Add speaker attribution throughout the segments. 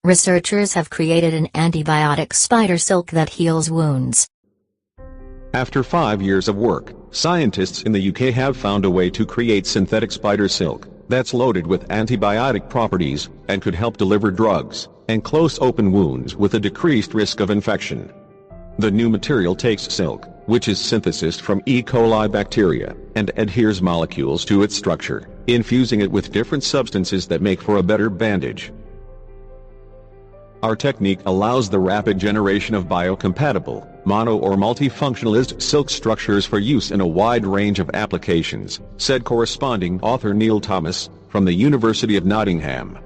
Speaker 1: Researchers have created an antibiotic spider silk that heals wounds.
Speaker 2: After 5 years of work, scientists in the UK have found a way to create synthetic spider silk that's loaded with antibiotic properties and could help deliver drugs and close open wounds with a decreased risk of infection. The new material takes silk, which is synthesized from E. coli bacteria, and adheres molecules to its structure, infusing it with different substances that make for a better bandage. Our technique allows the rapid generation of biocompatible, mono or multifunctionalist silk structures for use in a wide range of applications, said corresponding author Neil Thomas, from the University of Nottingham.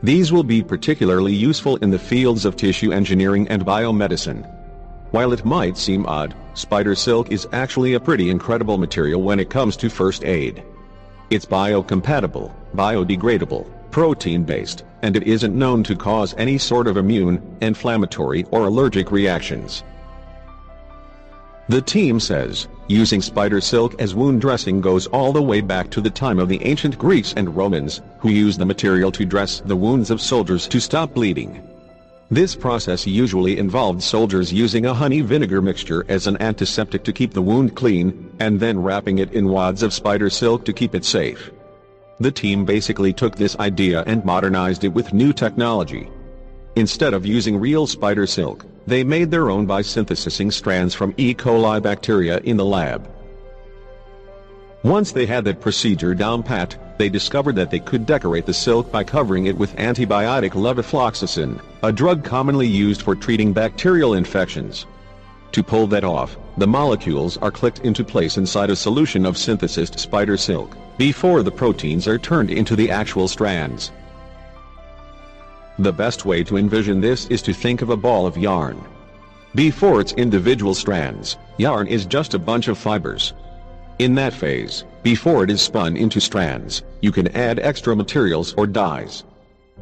Speaker 2: These will be particularly useful in the fields of tissue engineering and biomedicine. While it might seem odd, spider silk is actually a pretty incredible material when it comes to first aid. It's biocompatible, biodegradable, protein-based, and it isn't known to cause any sort of immune, inflammatory or allergic reactions. The team says, using spider silk as wound dressing goes all the way back to the time of the ancient Greeks and Romans, who used the material to dress the wounds of soldiers to stop bleeding. This process usually involved soldiers using a honey-vinegar mixture as an antiseptic to keep the wound clean, and then wrapping it in wads of spider silk to keep it safe. The team basically took this idea and modernized it with new technology. Instead of using real spider silk, they made their own by synthesizing strands from E. coli bacteria in the lab. Once they had that procedure down pat, they discovered that they could decorate the silk by covering it with antibiotic levofloxacin, a drug commonly used for treating bacterial infections. To pull that off, the molecules are clicked into place inside a solution of synthesized spider silk, before the proteins are turned into the actual strands. The best way to envision this is to think of a ball of yarn. Before its individual strands, yarn is just a bunch of fibers. In that phase, before it is spun into strands, you can add extra materials or dyes.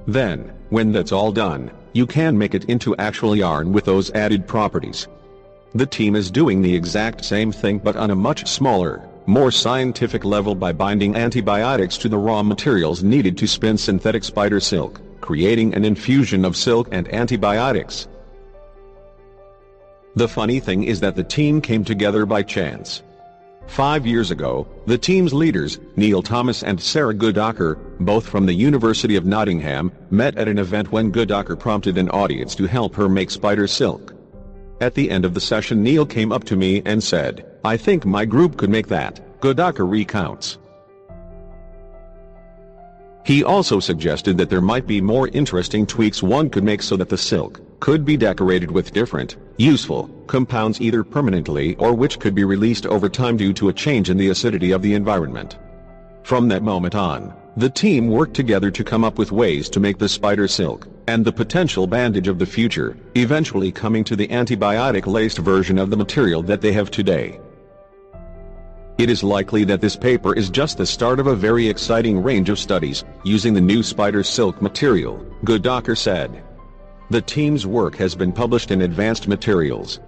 Speaker 2: Then, when that's all done, you can make it into actual yarn with those added properties. The team is doing the exact same thing but on a much smaller, more scientific level by binding antibiotics to the raw materials needed to spin synthetic spider silk, creating an infusion of silk and antibiotics. The funny thing is that the team came together by chance. 5 years ago, the team's leaders, Neil Thomas and Sarah Goodacre, both from the University of Nottingham, met at an event when Goodacre prompted an audience to help her make spider silk. At the end of the session, Neil came up to me and said, "I think my group could make that," Goodacre recounts. He also suggested that there might be more interesting tweaks one could make so that the silk could be decorated with different, useful, compounds either permanently or which could be released over time due to a change in the acidity of the environment. From that moment on, the team worked together to come up with ways to make the spider silk, and the potential bandage of the future, eventually coming to the antibiotic-laced version of the material that they have today. It is likely that this paper is just the start of a very exciting range of studies using the new spider silk material, Goodacre said. The team's work has been published in Advanced Materials,